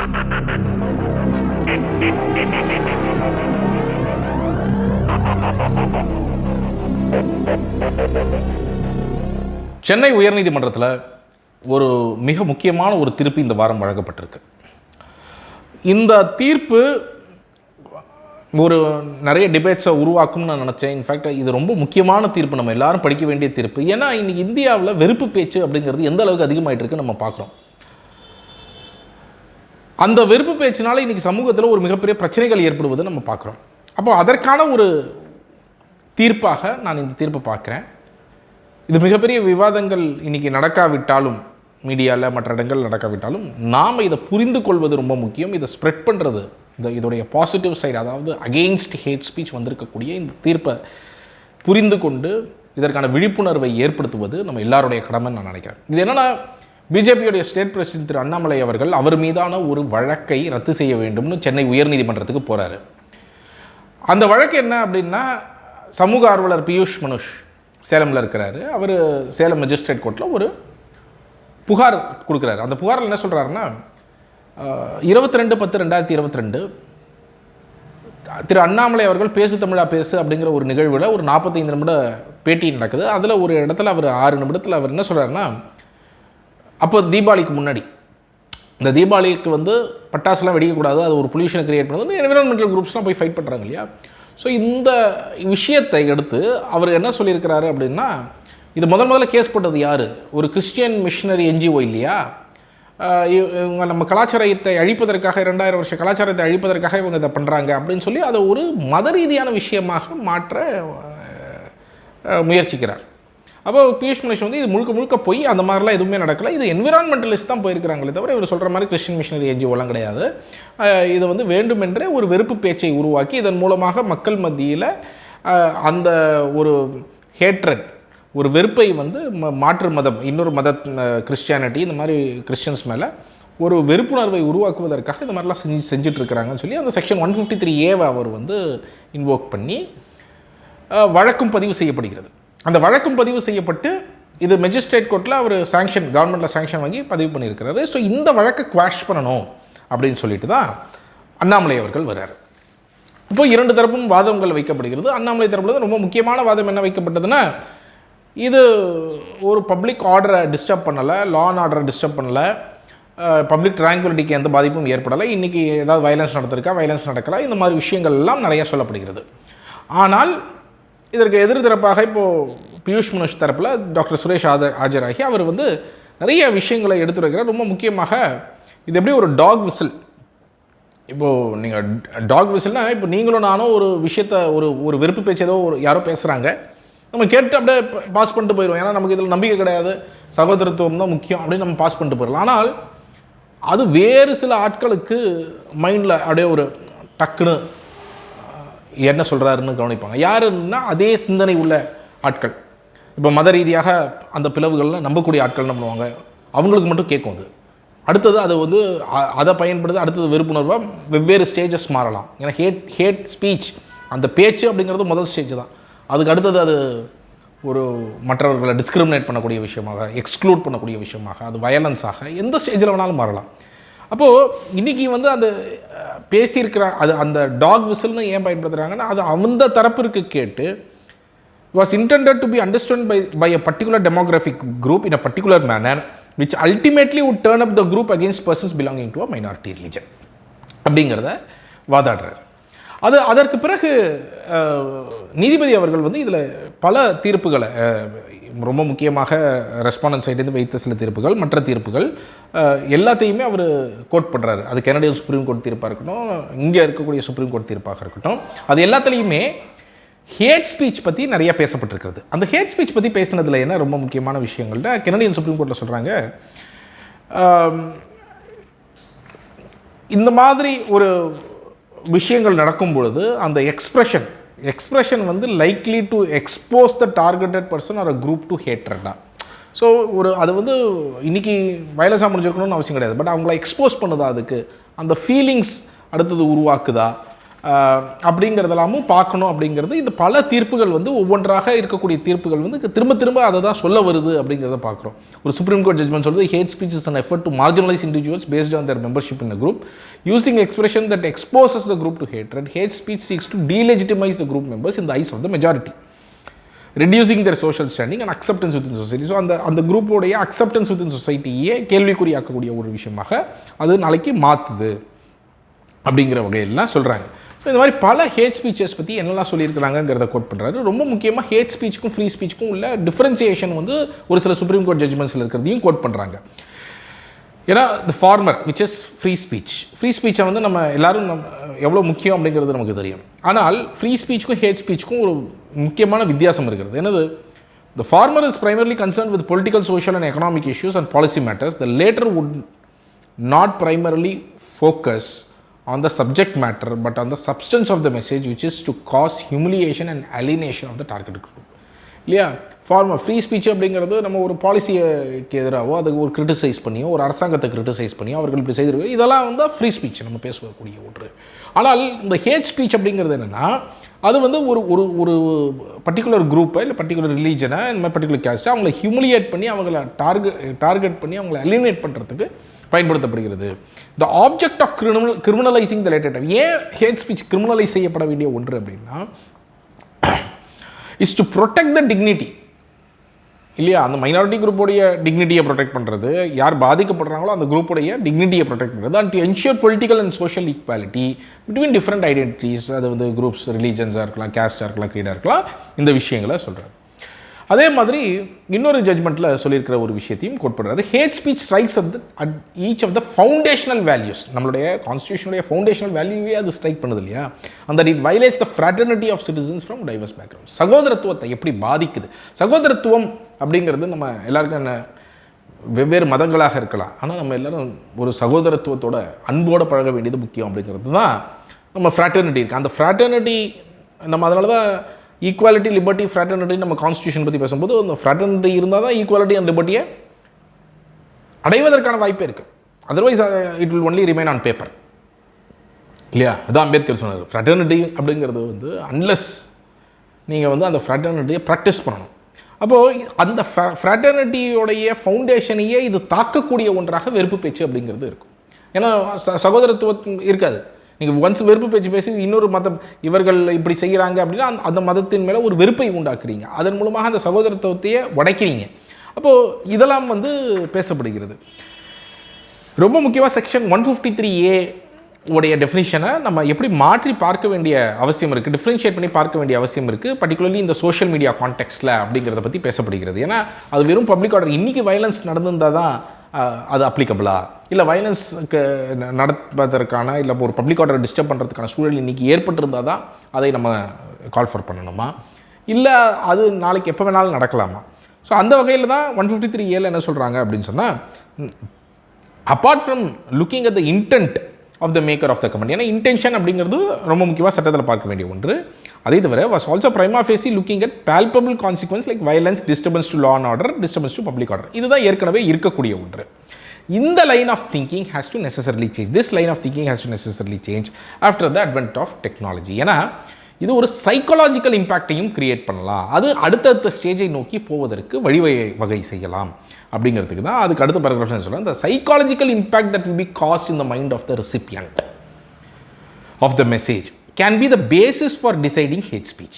சென்னை உயர்நீதிமன்றத்தில் ஒரு மிக முக்கியமான ஒரு தீர்ப்பு இந்த வாரம் வழங்கப்பட்டிருக்கு. இந்த தீர்ப்பு ஒரு நிறைய டிபேட்ஸை உருவாக்கும்னு நான் நினச்சேன். இன்ஃபேக்ட் இது ரொம்ப முக்கியமான தீர்ப்பு, நம்ம எல்லாரும் படிக்க வேண்டிய தீர்ப்பு. ஏன்னா இன்றைக்கி இந்தியாவில் வெறுப்பு பேச்சு அப்படிங்கிறது எந்த அளவுக்கு அதிகமாகிட்டு இருக்குன்னு நம்ம பார்க்குறோம். அந்த வெறுப்பு பேச்சினால இன்றைக்கி சமூகத்தில் ஒரு மிகப்பெரிய பிரச்சனைகள் ஏற்படுவதை நம்ம பார்க்குறோம். அப்போ அதற்கான ஒரு தீர்ப்பாக நான் இந்த தீர்ப்பை பார்க்குறேன். இது மிகப்பெரிய விவாதங்கள் இன்றைக்கி நடக்காவிட்டாலும், மீடியாவில் மற்ற இடங்கள் நடக்காவிட்டாலும், நாம் இதை புரிந்து கொள்வது ரொம்ப முக்கியம். இதை ஸ்ப்ரெட் பண்ணுறது, இதோடைய பாசிட்டிவ் சைடு, அதாவது அகெயின்ஸ்ட் ஹேட் ஸ்பீச் வந்திருக்கக்கூடிய இந்த தீர்ப்பை புரிந்து கொண்டு இதற்கான விழிப்புணர்வை ஏற்படுத்துவது நம்ம எல்லாருடைய கடமைன்னு நான் நினைக்கிறேன். இது என்னென்னா, பிஜேபியோடைய ஸ்டேட் பிரசிடென்ட் திரு அண்ணாமலை அவர்கள் அவர் மீதான ஒரு வழக்கை ரத்து செய்ய வேண்டும்னு சென்னை உயர்நீதிமன்றத்துக்கு போகிறாரு. அந்த வழக்கு என்ன அப்படின்னா, சமூக ஆர்வலர் பியூஷ் மனுஷ் சேலமில் இருக்கிறாரு. அவர் சேலம் மெஜிஸ்ட்ரேட் கோர்ட்டில் ஒரு புகார் கொடுக்குறாரு. அந்த புகாரில் என்ன சொல்கிறாருன்னா, 22/10/2022 திரு அண்ணாமலை அவர்கள் பேசு தமிழா பேசு அப்படிங்கிற ஒரு நிகழ்வில் ஒரு 45 நிமிட பேட்டி நடக்குது. அதில் ஒரு இடத்துல அவர் 6 நிமிடத்தில் அவர் என்ன சொல்கிறாருன்னா, அப்போ தீபாவளிக்கு முன்னாடி, இந்த தீபாவளிக்கு பட்டாசுலாம் வெடிக்கக்கூடாது, அது ஒரு பொல்யூஷனை கிரியேட் பண்ணுறது என்விரான்மெண்டல் குரூப்ஸ்லாம் போய் ஃபைட் பண்ணுறாங்க இல்லையா. ஸோ இந்த விஷயத்தை எடுத்து அவர் என்ன சொல்லியிருக்கிறாரு அப்படின்னா, இது முதல்ல கேஸ் போட்டது யார்? ஒரு கிறிஸ்டியன் மிஷனரி என்ஜிஓ இல்லையா. இவங்க நம்ம கலாச்சாரத்தை அழிப்பதற்காக, 2000 வருஷ கலாச்சாரத்தை அழிப்பதற்காக இவங்க இதை பண்ணுறாங்க அப்படின்னு சொல்லி அதை ஒரு மத ரீதியான விஷயமாக மாற்ற முயற்சிக்கிறார். அப்போ பியூஷ் மனுஷ் இது முழுக்க போய் அந்த மாதிரிலாம் எதுவுமே நடக்கலை. இது என்விரான்மெண்டலிஸ்ட் தான் போயிருக்கிறாங்களே தவிர இவர் சொல்கிற மாதிரி கிறிஸ்டியன் மிஷனரி என்ஜிஓலாம் கிடையாது. இது வேண்டுமென்றே ஒரு வெறுப்பு பேச்சை உருவாக்கி இதன் மூலமாக மக்கள் மத்தியில் அந்த ஒரு ஹேட்ரட், ஒரு வெறுப்பை மாற்று மதம், இன்னொரு மத கிறிஸ்டியானிட்டி, இந்த மாதிரி கிறிஸ்டியன்ஸ் மேலே ஒரு வெறுப்புணர்வை உருவாக்குவதற்காக இந்த மாதிரிலாம் செஞ்சிட்ருக்கிறாங்கன்னு சொல்லி அந்த செக்ஷன் 153A அவர் இன்வோக் பண்ணி வழக்கும் பதிவு செய்யப்படுகிறது. அந்த வழக்கும் பதிவு செய்யப்பட்டு இது மெஜிஸ்ட்ரேட் கோர்ட்டில் அவர் சாங்ஷன், கவர்மெண்ட்டில் சாங்ஷன் வாங்கி பதிவு பண்ணியிருக்கிறாரு. ஸோ இந்த வழக்கை குவாஷ் பண்ணணும் அப்படின்னு சொல்லிட்டு தான் அண்ணாமலை அவர்கள் வர்றார். இப்போ 2 தரப்பும் வாதங்கள் வைக்கப்படுகிறது. அண்ணாமலை தரப்புல ரொம்ப முக்கியமான வாதம் என்ன வைக்கப்பட்டதுன்னா, இது ஒரு பப்ளிக் ஆர்டரை டிஸ்டர்ப் பண்ணலை, லா அண்ட் ஆர்டரை டிஸ்டர்ப் பண்ணலை, பப்ளிக் ட்ராங்குலிட்டிக்கு எந்த பாதிப்பும் ஏற்படலை, இன்றைக்கி ஏதாவது வயலன்ஸ் நடந்திருக்கா, வயலன்ஸ் நடக்கலாம், இந்த மாதிரி விஷயங்கள் எல்லாம் நிறையா சொல்லப்படுகிறது. ஆனால் இதற்கு எதிர்த்தரப்பாக இப்போது பியூஷ் மனுஷ் தரப்பில் டாக்டர் சுரேஷ் ஆஜராகி அவர் நிறைய விஷயங்களை எடுத்துரைக்கிறார். ரொம்ப முக்கியமாக இது எப்படி ஒரு டாக் விசில். இப்போது நீங்கள் டாக் விசில்னால், இப்போ நீங்களும் நானும் ஒரு விஷயத்தை ஒரு வெறுப்பு பேச்சு ஏதோ யாரோ பேசுகிறாங்க, நம்ம கேட்டு அப்படியே பாஸ் பண்ணிட்டு போயிடுவோம். ஏன்னா நமக்கு இதில் நம்பிக்கை கிடையாது, சகோதரத்துவம் தான் முக்கியம் அப்படின்னு நம்ம பாஸ் பண்ணிட்டு போயிடலாம். ஆனால் அது வேறு சில ஆட்களுக்கு மைண்டில் அப்படியே ஒரு டக்குன்னு என்ன சொல்கிறாருன்னு கவனிப்பாங்க. யாருன்னா அதே சிந்தனை உள்ள ஆட்கள், இப்போ மத ரீதியாக அந்த பிளவுகளில் நம்பக்கூடிய ஆட்கள் என்ன பண்ணுவாங்க, அவங்களுக்கு மட்டும் கேட்கும். அது அடுத்தது அதை பயன்படுத்தி அடுத்தது வெறுப்புணர்வாக வெவ்வேறு ஸ்டேஜஸ் மாறலாம். ஏன்னா ஹேட் ஸ்பீச், அந்த பேச்சு அப்படிங்கிறது முதல் ஸ்டேஜ் தான். அதுக்கு அடுத்தது அது ஒரு மற்றவர்களை டிஸ்கிரிமினேட் பண்ணக்கூடிய விஷயமாக, எக்ஸ்க்ளூட் பண்ணக்கூடிய விஷயமாக, அது வயலன்ஸாக எந்த ஸ்டேஜில் வேணாலும் மாறலாம். அப்போது இன்றைக்கி அந்த பேசியிருக்கிற அந்த டாக் விசில்னு ஏன் பயன்படுத்துகிறாங்கன்னா, அது அந்த தரப்பிற்கு கேட்டு was intended to be understood by a particular demographic group in a particular manner which ultimately would turn up the group against persons belonging to a minority religion அப்படிங்கிறத வாதாடுறார். அதற்கு பிறகு நீதிபதி அவர்கள் இதில் பல தீர்ப்புகளை, ரொம்ப முக்கியமாக ரெஸ்பாண்டன்ட் சைட்லேருந்து வைத்த சில தீர்ப்புகள், மற்ற தீர்ப்புகள் எல்லாத்தையுமே அவர் கோட் பண்ணுறாரு. அது கனடியன் சுப்ரீம் கோர்ட் தீர்ப்பாக இருக்கட்டும், இங்கே இருக்கக்கூடிய சுப்ரீம் கோர்ட் தீர்ப்பாக இருக்கட்டும், அது எல்லாத்துலேயுமே ஹேட் ஸ்பீச் பற்றி நிறையா பேசப்பட்டிருக்கிறது. அந்த ஹேட் ஸ்பீச் பற்றி பேசினதில் என்ன ரொம்ப முக்கியமான விஷயங்கள்ல கனடியன் சுப்ரீம் கோர்ட்டில் சொல்கிறாங்க, இந்த மாதிரி ஒரு விஷயங்கள் நடக்கும் பொழுது அந்த expression likely to expose the targeted person or a group to ஹேட்ரடா. ஸோ அது இன்றைக்கி வயலன்ஸாக முடிஞ்சிருக்கணும்னு அவசியம் கிடையாது, பட் அவங்கள எக்ஸ்போஸ் பண்ணுதா, அதுக்கு அந்த ஃபீலிங்ஸ் அடுத்தது உருவாக்குதா, அப்படிங்கிறதெல்லாமும் பார்க்கணும் அப்படிங்கிறது இந்த பல தீர்ப்புகள் வந்து ஒவ்வொன்றாக இருக்கக்கூடிய தீர்ப்புகள் வந்து திரும்ப திரும்ப அதை தான் சொல்ல வருது அப்படிங்கிறத பார்க்குறோம். ஒரு சுப்ரீம் கோர்ட் ஜட்ஜ்மெண்ட் சொல்லுது hate speech is an effort to marginalise individuals based on their membership in a group using expression that exposes the group to hatred. Hate speech seeks to delegitimise the group members in the eyes of the majority, reducing their social standing and acceptance within society. So அந்த குரூப்போடைய acceptance within சொசைட்டியே கேள்விக்குறியாக்கக்கூடிய ஒரு விஷயமாக அது நாளைக்கு மாற்றுது அப்படிங்கிற வகையிலாம் சொல்கிறாங்க. So இந்த மாதிரி பல ஹேட் ஸ்பீச்சஸ் பற்றி என்னெல்லாம் சொல்லியிருக்கிறாங்கிறத கோட் பண்ணுறாரு. ரொம்ப முக்கியமாக ஹேட் ஸ்பீச்சுக்கும் ஃப்ரீ ஸ்பீச்சுக்கும் உள்ள டிஃப்ரென்சியேஷன் வந்து ஒரு சில சுப்ரீம் கோர்ட் ஜட்ஜ்மெண்ட்ஸில் இருக்கிறதையும் கோட் பண்ணுறாங்க. ஏன்னா த ஃபார்மர் விச் இஸ் ஃப்ரீ ஸ்பீச்சை வந்து நம்ம எல்லோரும் எவ்வளோ முக்கியம் அப்படிங்கிறது நமக்கு தெரியும். ஆனால் ஃப்ரீ ஸ்பீச்சுக்கும் ஹேட் ஸ்பீச்சுக்கும் ஒரு முக்கியமான வித்தியாசம் இருக்கிறது. என்னது? The former is primarily concerned with political, social and economic issues and policy matters. The latter would not primarily focus on the subject matter but on the substance of the message, which is to cause humiliation and alienation of the target group. இல்லையா? Free speech அப்படிங்கிறது நம்ம ஒரு பாலிசிக்கு எதிராகவோ அதுக்கு ஒரு criticise பண்ணியோ ஒரு அரசாங்கத்தை criticise பண்ணியோ அவர்கள் இப்படி செய்திருக்கோம், இதெல்லாம் வந்து ஃப்ரீ ஸ்பீச் நம்ம பேசக்கூடிய ஒன்று. ஆனால் இந்த ஹேட் ஸ்பீச் அப்படிங்கிறது என்னென்னா அது வந்து ஒரு ஒரு ஒரு பர்டிகுலர் குரூப்பை இல்லை பர்டிகுலர் ரிலீஜனை இந்த மாதிரி பர்டிகுலர் கேஸ்ட்டை அவங்கள ஹியூமிலியேட் பண்ணி அவங்கள டார்கெட் பண்ணி அவங்கள எலிமினேட் பண்ணுறதுக்கு பயன்படுத்தப்படுகிறது. The object of criminalising the latter. ஏன் ஹேட் ஸ்பீச் கிரிமினலைஸ் செய்யப்பட வேண்டிய ஒன்று அப்படின்னா is to protect the dignity, இல்லையா? அந்த மைனாரிட்டி குரூப்போடைய டிக்னிட்டியை ப்ரொடெக்ட் பண்ணுறது, யார் பாதிக்கப்படுறாங்களோ அந்த குரூப்போடைய டிக்னிட்டியை ப்ரொடெக்ட் பண்ணுறது, and to ensure political and social equality between different identities. அது வந்து குரூப்ஸ், ரிலீஜன்ஸாக இருக்கலாம், கேஸ்ட்டாக இருக்கலாம், க்ரீடாக இருக்கலாம், இந்த விஷயங்களை சொல்கிறார். அதே மாதிரி இன்னொரு ஜட்மெண்ட்டில் சொல்லியிருக்கிற ஒரு விஷயத்தையும் கோட் பண்ணுறாரு. Hate speech strikes at each of the foundational values. நம்மளுடைய கான்ஸ்டியூஷனுடைய ஃபவுண்டேஷனல் வேல்யூவே அது ஸ்ட்ரைக் பண்ணுது இல்லையா? அந்த it violates the fraternity of citizens from diverse background. சகோதரத்துவத்தை எப்படி பாதிக்குது? சகோதரத்துவம் அப்படிங்கிறது நம்ம எல்லாருக்கும் என்ன வெவ்வேறு மதங்களாக இருக்கலாம், ஆனால் நம்ம எல்லோரும் ஒரு சகோதரத்துவத்தோட அன்போடு பழக வேண்டியது முக்கியம் அப்படிங்கிறது தான் நம்ம ஃப்ராட்டர்னிட்டி இருக்குது. அந்த ஃப்ராட்டர்னிட்டி நம்ம அதனால தான் ஈக்குவாலிட்டி, லிபர்ட்டி, ஃப்ராட்டர்னிட்டி நம்ம கான்ஸ்டியூஷன் பற்றி பேசும்போது அந்த ஃப்ராட்டர்னிட்டி இருந்தால் தான் ஈக்குவாலிட்டி அண்ட் லிபர்ட்டியை அடைவதற்கான வாய்ப்பே இருக்குது. Otherwise it will only remain on paper, இல்லையா? அதான் அம்பேத்கர் சொன்னார். ஃப்ராட்டர்னிட்டி அப்படிங்கிறது வந்து அன்லெஸ் நீங்கள் வந்து அந்த ஃப்ராட்டர்னிட்டியை ப்ராக்டிஸ் பண்ணணும். அப்போது அந்த ஃப்ராட்டர்னிட்டியோடைய ஃபவுண்டேஷனையே இது தாக்கக்கூடிய ஒன்றாக வெறுப்பு பேச்சு அப்படிங்கிறது இருக்கும். ஏன்னா சகோதரத்துவம் இருக்காது. நீங்கள் ஒன்ஸ் வெறுப்பு பேச்சு பேசி இன்னொரு மதம் இவர்கள் இப்படி செய்கிறாங்க அப்படின்னா அந்த மதத்தின் மேலே ஒரு வெறுப்பை உண்டாக்குறீங்க, அதன் மூலமாக அந்த சகோதரத்துவத்தையே உடைக்கிறீங்க. அப்போது இதெல்லாம் வந்து பேசப்படுகிறது. ரொம்ப முக்கியமாக செக்ஷன் 153A உடைய டெஃபினிஷனை நம்ம எப்படி மாற்றி பார்க்க வேண்டிய அவசியம் இருக்குது, டிஃப்ரென்ஷியேட் பண்ணி பார்க்க வேண்டிய அவசியம் இருக்குது, பர்டிகுலர்லி இந்த சோஷியல் மீடியா கான்டெக்ஸ்ட்டில் அப்படிங்கிறத பற்றி பேசப்படுகிறது. ஏன்னா அது வெறும் பப்ளிக் ஆர்டர், இன்றைக்கி வயலன்ஸ் நடந்திருந்தால் தான் அது அப்ளிகபிளா, இல்லை வயலன்ஸுக்கு நடப்பதற்கான இல்லை ஒரு பப்ளிக் ஆர்டரை டிஸ்டர்ப் பண்ணுறதுக்கான சூழல் இன்றைக்கி ஏற்பட்டிருந்தால் தான் அதை நம்ம கால் ஃபார் பண்ணணுமா, இல்லை அது நாளைக்கு எப்போ வேணாலும் நடக்கலாமா? ஸோ அந்த வகையில் தான் 153A என்ன சொல்கிறாங்க அப்படின்னு சொன்னால், apart from looking at the intent of the maker of the comment, ஏன்னா இன்டென்ஷன் அப்படிங்கிறது ரொம்ப முக்கியமாக சட்டத்தில் பார்க்க வேண்டிய ஒன்று. அதே தவிர was also prima facie looking at palpable consequence like violence, disturbance to law and order, disturbance to public order. இதுதான் ஏற்கனவே இருக்கக்கூடிய ஒன்று. இந்த line of thinking has to necessarily change. This line of thinking has to necessarily change after the advent of technology. ஏன்னா இது ஒரு psychological இம்பேக்டையும் create பண்ணலாம், அது அடுத்தடுத்த ஸ்டேஜை நோக்கி போவதற்கு வழிவகை செய்யலாம் அப்படிங்கிறதுக்கு தான் அதுக்கு அடுத்த பேராகிராஃப் சொல்கிறேன். the psychological impact that will be caused in the mind of the recipient of the message can be the basis for deciding hate speech.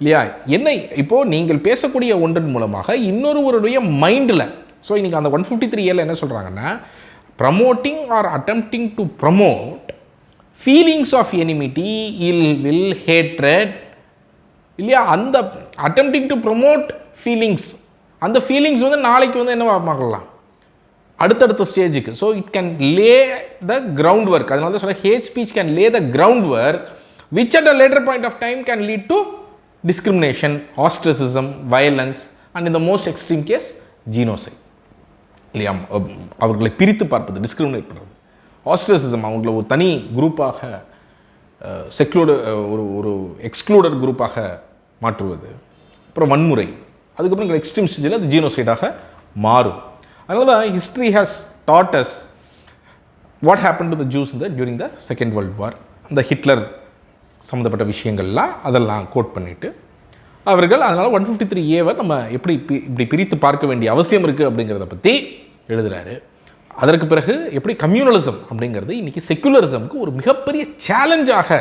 இல்லையா? என்ன இப்போது நீங்கள் பேசக்கூடிய ஒன்றின் மூலமாக இன்னொருவருடைய மைண்டில், ஸோ இன்றைக்கி அந்த 153A என்ன சொல்கிறாங்கன்னா, promoting or attempting to promote feelings of enmity, ill will, hatred, இல்லையா? அந்த அட்டெம்ப்டிங் டு ப்ரமோட் ஃபீலிங்ஸ், அந்த ஃபீலிங்ஸ் வந்து நாளைக்கு வந்து என்ன பார்க்கலாம் அடுத்தடுத்த ஸ்டேஜுக்கு. So it can lay the ground work. அதனால தான் சொல்ல hate speech can lay the ground work which at a later point of time can lead to discrimination, ostracism, violence and in the most extreme case genocide. இல்லையா? அவர்களை பிரித்து பார்ப்பது, discriminate பண்ணுறது, ஆஸ்ட்ரசிசம், அவங்கள ஒரு தனி குரூப்பாக ஒரு எக்ஸ்க்ளூடட் குரூப்பாக மாற்றுவது, அப்புறம் வன்முறை, அதுக்கப்புறம் எக்ஸ்ட்ரீம் ஸ்டேஜில் அது ஜீனோசைடாக மாறும். அதனால தான் history has dot as what happen to the juice during the second world war. அந்த ஹிட்லர் சம்மந்தப்பட்ட விஷயங்கள்லாம் அதெல்லாம் கோட் பண்ணிவிட்டு அவர்கள் அதனால் 153A நம்ம இப்படி பிரித்து பார்க்க வேண்டிய அவசியம் இருக்குது அப்படிங்கிறத பற்றி எழுதுகிறாரு. அதற்கு பிறகு எப்படி கம்யூனலிசம் அப்படிங்கிறது இன்றைக்கி செக்குலரிசமுக்கு ஒரு மிகப்பெரிய சேலஞ்சாக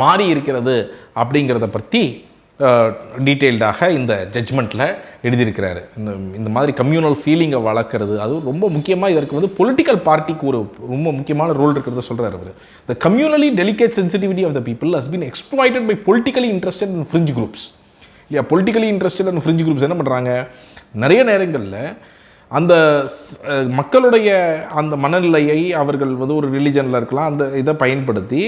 மாறி இருக்கிறது அப்படிங்கிறத பற்றி டீட்டெயில்டாக இந்த ஜட்ஜ்மெண்ட்டில் எழுதியிருக்கிறாரு. இந்த மாதிரி கம்யூனல் ஃபீலிங்கை வளர்க்குறது, அதுவும் ரொம்ப முக்கியமாக இதற்கு வந்து பொலிட்டிக்கல் பார்ட்டிக்கு ஒரு ரொம்ப முக்கியமான ரோல் இருக்கிறத சொல்கிறார் அவர். The communally delicate sensitivity of the people has been exploited by politically interested and fringe groups. இல்லையா, politically interested and fringe groups என்ன பண்ணுறாங்க, நிறைய நேரங்களில் அந்த மக்களுடைய அந்த மனநிலையை அவர்கள் வந்து ஒரு ரிலிஜனில் இருக்கலாம் அந்த இதை பயன்படுத்தி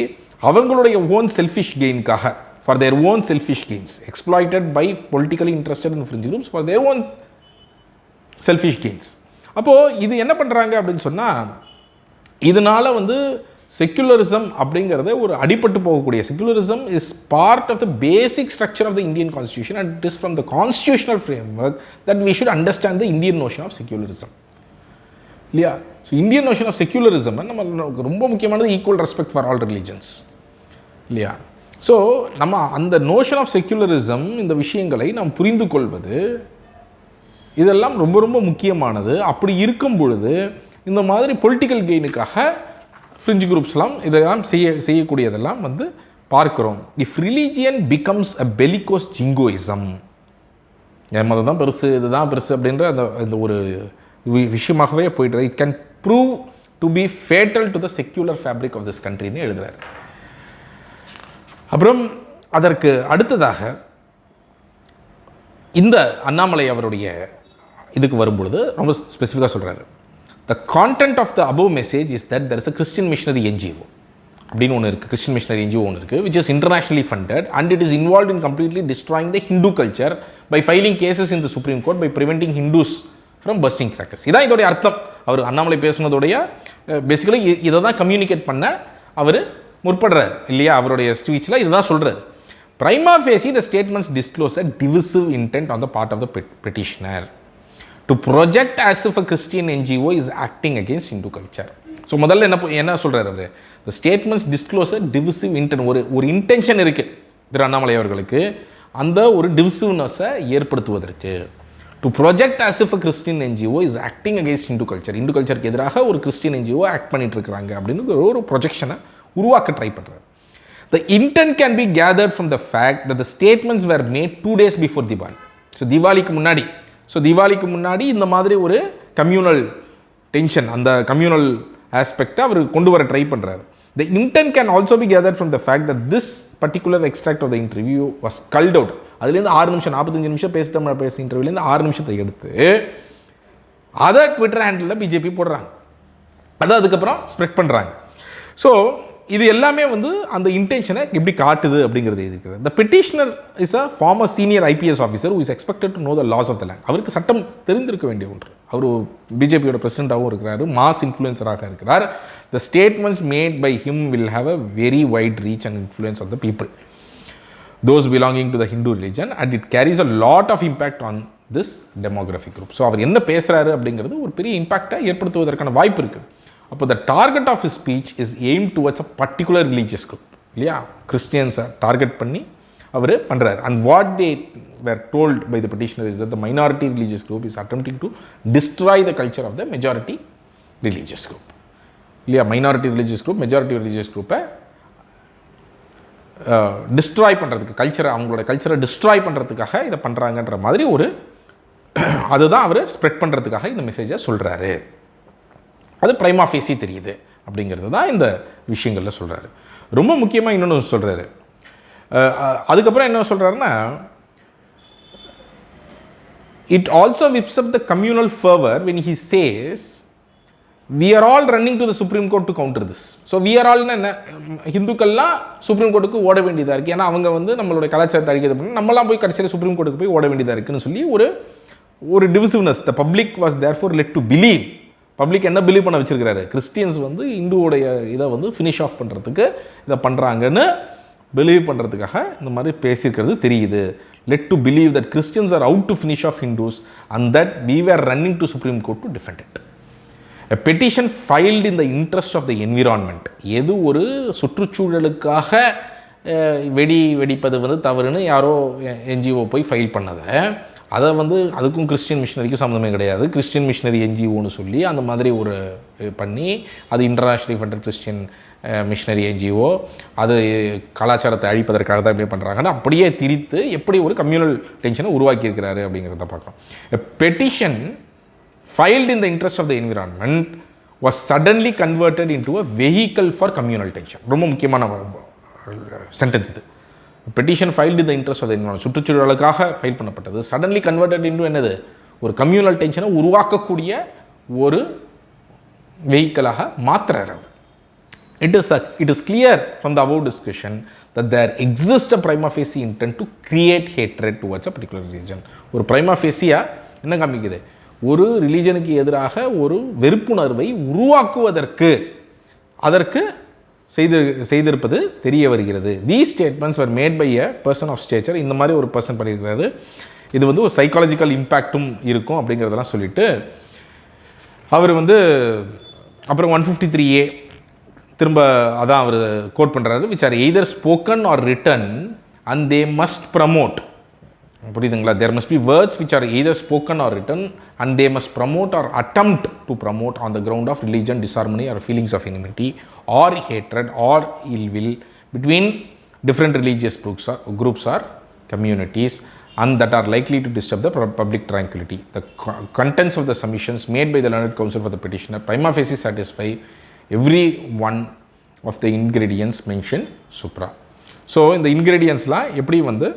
அவங்களுடைய ஓன் செல்ஃபிஷ் கெயின்காக, for their own selfish gains, exploited by politically interested and fringe groups for their own selfish gains. அப்போது இது என்ன பண்ணுறாங்க அப்படின்னு சொன்னால், இதனால் வந்து செக்குலரிசம் அப்படிங்கிறத ஒரு அடிபட்டு போகக்கூடிய, secularism is part of the basic structure of the Indian constitution and it is from the constitutional framework that we should understand the Indian notion of secularism. இல்லையா, so Indian notion of secularism நம்ம ரொம்ப முக்கியமானது equal respect for all religions. இல்லையா, so நம்ம அந்த notion of secularism, இந்த விஷயங்களை நாம் புரிந்து கொள்வது இதெல்லாம் ரொம்ப ரொம்ப முக்கியமானது. அப்படி இருக்கும் பொழுது இந்த மாதிரி பொலிட்டிக்கல் கெயினுக்காக ஃப்ரிஞ்ச் குரூப்ஸ்லாம் இதெல்லாம் செய்யக்கூடியதெல்லாம் வந்து பார்க்குறோம். If religion becomes a bellicose jingoism, என் மதம் தான் பெருசு, இதுதான் பெருசு அப்படின்ற அந்த ஒரு விஷயமாகவே போய்ட்டு, it can prove to be fatal to the secular fabric of this கண்ட்ரின்னு எழுதுகிறார். அப்புறம் அதற்கு அடுத்ததாக இந்த அண்ணாமலை அவருடைய இதுக்கு வரும்பொழுது ரொம்ப ஸ்பெசிஃபிக்காக சொல்கிறாரு. The content of the above message is that there is a Christian missionary NGO அப்படின்னு ஒன்று இருக்குது, கிறிஸ்டியன் மிஷனரி என்ஜிஓ ஒன்று இருக்குது, which is internationally funded and it is involve in completely destroying the Hindu culture by filing cases in the supreme Court by preventing Hindus from busting crackers. இதான் இதோடைய அர்த்தம். அவர் Annamalai பேசுனதோடைய basically இதை தான் கம்யூனிகேட் பண்ண அவர் முற்படுறார். இல்லையா, அவருடைய ஸ்பீச்சில் இதுதான் சொல்கிறார். Prima facie, the statements disclose a divisive intent on the part of the petitioner to project as if a Christian NGO is acting against Hindu culture. So முதல்ல என்ன சொல்கிறார் அவர், the statements disclose a divisive intent. ஒரு intention இருக்குது திரு அண்ணாமலை அவர்களுக்கு, அந்த ஒரு டிவிசிவ்னஸை ஏற்படுத்துவதற்கு. To project as if a Christian NGO is acting against Hindu culture. Hindu கல்ச்சருக்கு எதிராக ஒரு கிறிஸ்டியன் என்ஜிஓ ஆக்ட் பண்ணிட்டு இருக்கிறாங்க அப்படின்னு ஒரு ப்ரொஜெக்ஷனை உருவாக்க ட்ரை பண்ணுறாரு. The intent can be gathered from the fact that the statements were made 2 days before Diwali. So தீபாவளிக்கு முன்னாடி இந்த மாதிரி ஒரு கம்யூனல் டென்ஷன், அந்த கம்யூனல் ஆஸ்பெக்டை அவர் கொண்டு வர ட்ரை பண்ணுறாரு. The intent can also be gathered from the fact that this particular extract of the interview was culled out. அதுலேருந்து 6 நிமிஷம் 45 நிமிஷம் பேச இன்டர்வியூலேருந்து 6 நிமிஷத்தை எடுத்து அதை ட்விட்டர் ஹேண்டில் பிஜேபி போடுறாங்க, அதை அதுக்கப்புறம் ஸ்ப்ரெட் பண்ணுறாங்க. ஸோ இது எல்லாமே வந்து அந்த இன்டென்ஷனை எப்படி காட்டுது அப்படிங்கிறது இருக்கிறது. The petitioner is a former senior IPS officer who is expected to know the laws of the land. அவருக்கு சட்டம் தெரிந்திருக்க வேண்டிய ஒன்று. அவர் பிஜேபியோட பிரசிடென்ட்டாகவும் இருக்கிறார், மாஸ் இன்ஃப்ளூயன்சராக இருக்கிறார். The statements made by him will have a very wide reach and influence on the people those belonging to the Hindu religion and it carries a lot of impact on this demographic group. So அவர் என்ன பேசுகிறாரு அப்படிங்கிறது ஒரு பெரிய இம்பாக்டை ஏற்படுத்துவதற்கான வாய்ப்பு இருக்குது. அப்போ the target of his speech is aim towards a particular religious group. இல்லையா, கிறிஸ்டியன்ஸை டார்கெட் பண்ணி அவர் பண்ணுறாரு. And what they were told by the petitioner is that the minority religious group is attempting to destroy the culture of the majority religious group. இல்லையா, minority religious group majority religious குரூப்பை destroy பண்ணுறதுக்கு, அவங்களோட கல்ச்சரை destroy பண்ணுறதுக்காக இதை பண்ணுறாங்கன்ற மாதிரி ஒரு அதுதான் அவர் ஸ்ப்ரெட் பண்ணுறதுக்காக இந்த மெசேஜை சொல்கிறாரு. அது பிரைமா ஃபேசி தெரியுது அப்படிங்கிறது தான் இந்த விஷயங்களில் சொல்கிறாரு. ரொம்ப முக்கியமாக இன்னொன்று சொல்கிறாரு. அதுக்கப்புறம் என்ன சொல்கிறாருன்னா, it also whips up the communal fervour when he says we are all running to the supreme court to counter this. So we are ஆல்னா என்ன, ஹிந்துக்கள்லாம் சுப்ரீம் கோர்ட்டுக்கு ஓட வேண்டியதாக இருக்குது. ஏன்னா அவங்க வந்து நம்மளுடைய கலாச்சாரத்தை அழிக்கிறது பண்ணி நம்மளாம் போய் கடைசியில் சுப்ரீம் கோர்ட்டுக்கு போய் ஓட வேண்டியதாக இருக்குன்னு சொல்லி ஒரு divisiveness the public was therefore led to believe. Public என்ன பிலீவ் பண்ண வச்சுருக்கிறாரு, கிறிஸ்டியன்ஸ் வந்து இந்துவோடைய இதை வந்து ஃபினிஷ் ஆஃப் பண்ணுறதுக்கு இதை பண்ணுறாங்கன்னு பிலீவ் பண்ணுறதுக்காக இந்த மாதிரி பேசியிருக்கிறது தெரியுது. Let to believe that Christians are out to finish off Hindus and that we were running to supreme court to defend it. A petition filed in the interest of the environment. எது ஒரு சுற்றுச்சூழலுக்காக வெடிப்பது வந்து தவறுன்னு யாரோ என்ஜிஓ போய் file பண்ணதை, அதை வந்து அதுக்கும் கிறிஸ்டியன் மிஷினரிக்கும் சம்மந்தமே கிடையாது, கிறிஸ்டியன் மிஷினரி என்ஜிஓன்னு சொல்லி அந்த மாதிரி ஒரு பண்ணி, அது internationally funded Christian missionary NGO, அது கலாச்சாரத்தை அழிப்பதற்காக தான் எப்படி பண்ணுறாங்கன்னு அப்படியே திரித்து எப்படி ஒரு கம்யூனல் டென்ஷனை உருவாக்கியிருக்கிறாரு அப்படிங்கிறத பார்க்கலாம். Petition filed in the interest of the environment was suddenly converted into a vehicle for communal tension. ரொம்ப முக்கியமான சென்டென்ஸ் இது. Petition filed the interest of the environment, சுற்றுச்சூழலுக்காக ஃபைல் பண்ணப்பட்டது, சடன்லி கன்வெர்டட் இன்டு என்னது, ஒரு கம்யூனல் டென்ஷனை உருவாக்கக்கூடிய ஒரு வெஹிக்கலாக மாற்றுறாரு. It is clear from the above discussion that there exists a prima facie intent to create hatred towards a particular religion. ஒரு prima facie என்ன காமிக்குது, ஒரு ரிலீஜனுக்கு எதிராக ஒரு வெறுப்புணர்வை உருவாக்குவதற்கு அதற்கு செய்திருப்பது தெரிய வருகிறது. These statements were made by a person of stature. இந்த மாதிரி ஒரு பர்சன் பண்ணியிருக்கிறாரு. இது வந்து ஒரு சைக்காலஜிக்கல் இம்பேக்டும் இருக்கும் அப்படிங்கிறதெல்லாம் சொல்லிவிட்டு அவர் வந்து அப்புறம் 153A திரும்ப அதான் அவர் கோட் பண்ணுறாரு, which are either spoken or written and they must promote. புரியுதுங்களா? There must be words which are either spoken or written and they must promote or attempt to promote on the ground of religion, disharmony or feelings of enmity or hatred or ill will between different religious groups or communities and that are likely to disturb the public tranquility. The contents of the submissions made by the learned counsel for the petitioner prima facie satisfy every one of the ingredients mentioned supra. So இந்த இன்க்ரீடியன்ஸ்லாம் எப்படி வந்து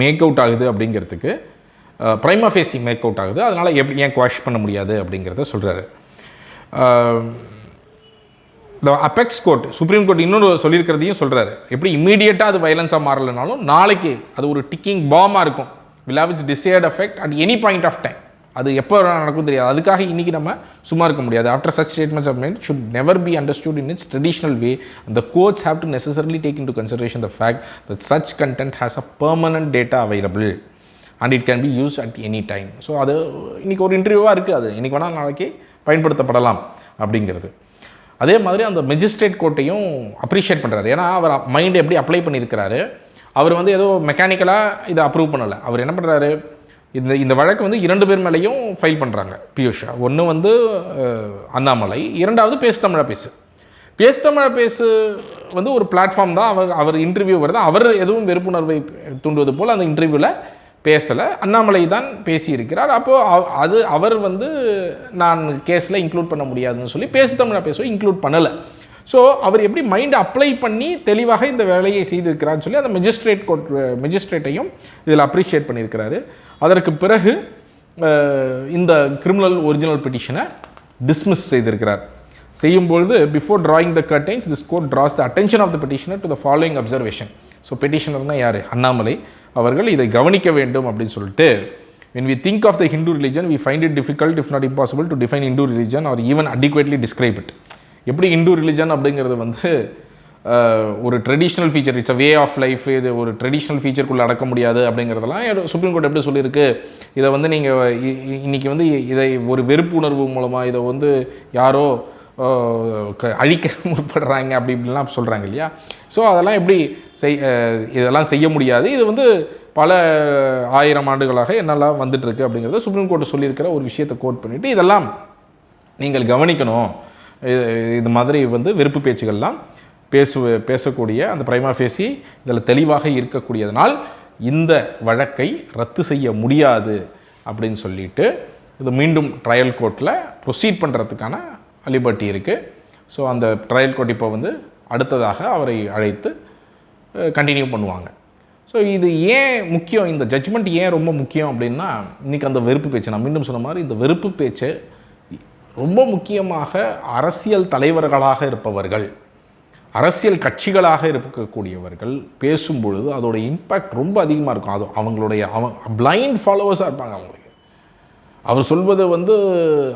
make out ஆகுது அப்படிங்கிறதுக்கு ப்ரைமா ஃபேஸி make out ஆகுது, அதனால் எப்படி ஏன் quash பண்ண முடியாது அப்படிங்கிறத சொல்கிறாரு. இந்த அபெக்ஸ் கோர்ட், சுப்ரீம் கோர்ட் இன்னொரு சொல்லியிருக்கிறதையும் சொல்கிறாரு. எப்படி இம்மீடியட்டாக அது வயலன்ஸாக மாறலைனாலும் நாளைக்கு அது ஒரு டிக்கிங் பாமாக இருக்கும், will have its desired effect at any point of time. அது எப்போ நடக்கும் தெரியாது. அதுக்காக இன்றைக்கி நம்ம சும்மா இருக்க முடியாது. After such statements of mind should never be understood in its traditional way, and the courts have to necessarily take into consideration the fact that such content has a permanent data available and it can be used at any time. So அது இன்றைக்கி ஒரு இன்டர்வியூவாக இருக்குது, அது இன்றைக்கி வேணால் நாளைக்கு பயன்படுத்தப்படலாம் அப்படிங்கிறது. அதே மாதிரி அந்த மெஜிஸ்ட்ரேட் கோர்ட்டையும் அப்ரிஷியேட் பண்ணுறாரு. ஏன்னா அவர் மைண்ட் எப்படி அப்ளை பண்ணியிருக்கிறாரு, அவர் வந்து ஏதோ மெக்கானிக்கலாக இதை அப்ரூவ் பண்ணலை. அவர் என்ன பண்ணுறாரு, இந்த வழக்கு வந்து 2 பேர் மேலேயும் ஃபைல் பண்ணுறாங்க பியூஷா. ஒன்று வந்து அண்ணாமலை, இரண்டாவது பேசு தமிழா பேசு வந்து ஒரு பிளாட்ஃபார்ம் தான். அவர் இன்டர்வியூ வருது, அவர் எதுவும் வெறுப்புணர்வை தூண்டுவது போல் அந்த இன்டர்வியூவில் பேசலை, அண்ணாமலை தான் பேசியிருக்கிறார். அப்போது அவர் வந்து நான் கேஸில் இன்க்ளூட் பண்ண முடியாதுன்னு சொல்லி பேசு தமிழா இன்க்ளூட் பண்ணலை. ஸோ அவர் எப்படி மைண்டை அப்ளை பண்ணி தெளிவாக இந்த வேலையை செய்திருக்கிறான்னு சொல்லி அந்த மெஜிஸ்ட்ரேட்டையும் இதில் அப்ரிஷியேட் பண்ணியிருக்கிறாரு. அதற்கு பிறகு இந்த கிரிமினல் ஒரிஜினல் பெட்டிஷனை டிஸ்மிஸ் செய்திருக்கிறார். செய்யும்பொழுது before drawing the curtains, this court draws the attention of the petitioner to the following observation. So பெட்டிஷனர்னால் யார்? அண்ணாமலை அவர்கள் இதை கவனிக்க வேண்டும் அப்படின்னு சொல்லிட்டு, when we think of the Hindu religion, we find it difficult if not impossible to define Hindu religion or even adequately describe it. எப்படி Hindu religion அப்படிங்கிறது வந்து ஒரு traditional feature, it's a way of life, இது ஒரு traditional ஃபீச்சருக்குள்ளே அடக்க முடியாது அப்படிங்கிறதெல்லாம் supreme court எப்படி சொல்லியிருக்கு. இதை வந்து நீங்கள் இன்றைக்கி வந்து இதை ஒரு வெறுப்பு உணர்வு மூலமாக இதை வந்து யாரோ அழிக்க முற்படுறாங்க அப்படி இப்படிலாம் சொல்கிறாங்க இல்லையா. ஸோ அதெல்லாம் எப்படி இதெல்லாம் செய்ய முடியாது, இது வந்து பல 1000 ஆண்டுகளாக என்னெல்லாம் வந்துட்டுருக்கு அப்படிங்கிறத சுப்ரீம் கோர்ட் சொல்லியிருக்கிற ஒரு விஷயத்தை கோட் பண்ணிவிட்டு, இதெல்லாம் நீங்கள் கவனிக்கணும், இது மாதிரி வந்து வெறுப்பு பேச்சுகள்லாம் பேசக்கூடிய அந்த பிரைமா ஃபேசி இதில் தெளிவாக இருக்கக்கூடியதனால் இந்த வழக்கை ரத்து செய்ய முடியாது அப்படின்னு சொல்லிட்டு இது மீண்டும் ட்ரையல் கோர்ட்டில் ப்ரொசீட் பண்ணுறதுக்கான லிபர்ட்டி இருக்குது. ஸோ அந்த ட்ரையல் கோர்ட் இப்போ வந்து அடுத்ததாக அவரை அழைத்து கண்டினியூ பண்ணுவாங்க. ஸோ இது ஏன் முக்கியம், இந்த ஜட்ஜ்மெண்ட் ஏன் ரொம்ப முக்கியம் அப்படின்னா, இன்றைக்கி அந்த வெறுப்பு பேச்சு, நான் மீண்டும் சொன்ன மாதிரி இந்த வெறுப்பு பேச்சு ரொம்ப முக்கியமாக அரசியல் தலைவர்களாக இருப்பவர்கள், அரசியல் கட்சிகளாக இருக்கக்கூடியவர்கள் பேசும்பொழுது அதோட இம்பேக்ட் ரொம்ப அதிகமாக இருக்கும். அது அவங்களுடைய பிளைண்ட் ஃபாலோவர்ஸாக இருப்பாங்க. அவங்களுக்கு அவர் சொல்வது வந்து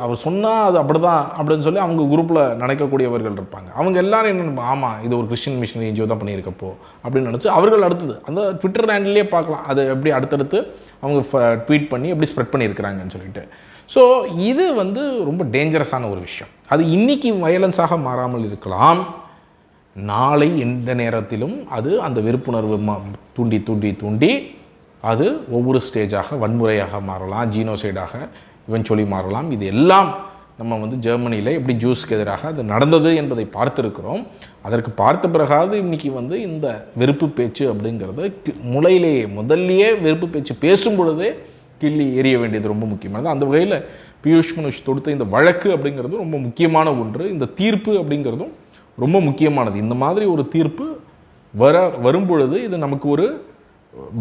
அவர் சொன்னால் அது அப்படி தான் அப்படின்னு சொல்லி அவங்க குரூப்பில் நினைக்கக்கூடியவர்கள் இருப்பாங்க. அவங்க எல்லோரும் என்ன, ஆமாம் இது ஒரு கிறிஸ்டின் மிஷனரி என்ஜிஓ தான் பண்ணியிருக்கப்போ அப்படின்னு நினச்சி அவர்கள் அடுத்தது அந்த ட்விட்டர் ஹேண்டிலே பார்க்கலாம் அது எப்படி அடுத்தடுத்து அவங்க ட்வீட் பண்ணி எப்படி ஸ்ப்ரெட் பண்ணியிருக்கிறாங்கன்னு சொல்லிட்டு. ஸோ இது வந்து ரொம்ப டேஞ்சரஸான ஒரு விஷயம். அது இன்றைக்கி வயலன்ஸாக மாறாமல் இருக்கலாம், நாளை எந்த நேரத்திலும் அது அந்த வெறுப்புணர்வு தூண்டி தூண்டி தூண்டி அது ஒவ்வொரு ஸ்டேஜாக வன்முறையாக மாறலாம், ஜீனோசைடாக இவென்ச்சுவலி மாறலாம். இது எல்லாம் நம்ம வந்து ஜெர்மனியில் எப்படி ஜூஸ்க்கு எதிராக அது நடந்தது என்பதை பார்த்துருக்கிறோம். அதற்கு பார்த்த பிறகாவது இன்றைக்கி வந்து இந்த வெறுப்பு பேச்சு அப்படிங்கிறது முதல்லையே வெறுப்பு பேச்சு பேசும் பொழுதே கிள்ளி எறிய வேண்டியது ரொம்ப முக்கியமானது. அந்த வகையில் பியூஷ் மனுஷ் தொடுத்த இந்த வழக்கு அப்படிங்கிறது ரொம்ப முக்கியமான ஒன்று. இந்த தீர்ப்பு அப்படிங்கிறதும் ரொம்ப முக்கியமானது. இந்த மாதிரி ஒரு தீர்ப்பு வரும்பொழுது இது நமக்கு ஒரு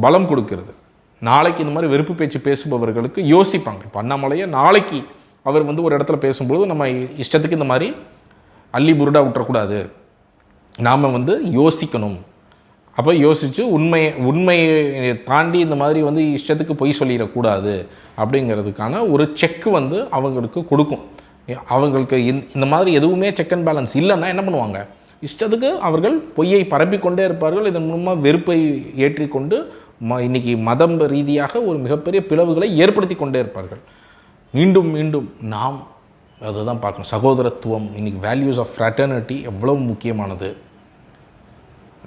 பலம் கொடுக்கிறது. நாளைக்கு இந்த மாதிரி வெறுப்பு பேச்சு பேசுபவர்களுக்கு யோசிப்பாங்க. இப்போ அண்ணாமலையை நாளைக்கு அவர் வந்து ஒரு இடத்துல பேசும்பொழுது நம்ம இஷ்டத்துக்கு இந்த மாதிரி அள்ளி புருடா விட்டுறக்கூடாது, நாம் வந்து யோசிக்கணும். அப்போ யோசித்து உண்மையை தாண்டி இந்த மாதிரி வந்து இஷ்டத்துக்கு பொய் சொல்லிடக்கூடாது அப்படிங்கிறதுக்கான ஒரு செக்கு வந்து அவங்களுக்கு கொடுக்கும். அவங்களுக்கு இந்த மாதிரி எதுவுமே செக் அண்ட் பேலன்ஸ் இல்லைன்னா என்ன பண்ணுவாங்க, இஷ்டத்துக்கு அவர்கள் பொய்யை பரப்பிக்கொண்டே இருப்பார்கள். இதன் மூலமாக வெறுப்பை ஏற்றிக்கொண்டு இன்றைக்கி மதம் ரீதியாக ஒரு மிகப்பெரிய பிளவுகளை ஏற்படுத்தி கொண்டே இருப்பார்கள். மீண்டும் மீண்டும் நாம் அதை தான் பார்க்கணும். சகோதரத்துவம், இன்றைக்கி வேல்யூஸ் ஆஃப் ஃப்ராட்டர்னிட்டி எவ்வளவு முக்கியமானது.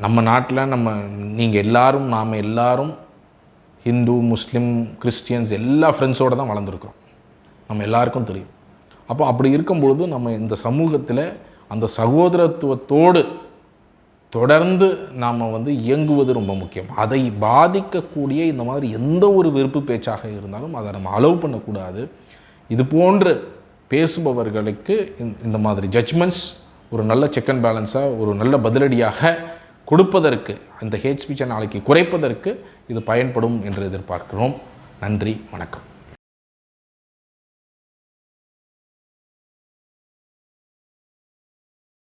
நம்ம நாட்டில் நாம் எல்லாரும் ஹிந்து, முஸ்லீம், கிறிஸ்டியன்ஸ் எல்லா ஃப்ரெண்ட்ஸோடு தான் வளர்ந்துருக்குறோம். நம்ம எல்லாருக்கும் தெரியும். அப்போ அப்படி இருக்கும்பொழுது நம்ம இந்த சமூகத்தில் அந்த சகோதரத்துவத்தோடு தொடர்ந்து நாம் வந்து இயங்குவது ரொம்ப முக்கியம். அதை பாதிக்கக்கூடிய இந்த மாதிரி எந்த ஒரு வெறுப்பு பேச்சாக இருந்தாலும் அதை நம்ம அலோவ் பண்ணக்கூடாது. இது போன்று பேசுபவர்களுக்கு இந்த மாதிரி ஜட்ஜ்மெண்ட்ஸ் ஒரு நல்ல செக் அண்ட் பேலன்ஸாக ஒரு நல்ல பதிலடியாக கொடுப்பதற்கு, இந்த ஹேட் ஸ்பீச்சை நாளைக்கு குறைப்பதற்கு இது பயன்படும் என்று எதிர்பார்க்கிறோம். நன்றி, வணக்கம்.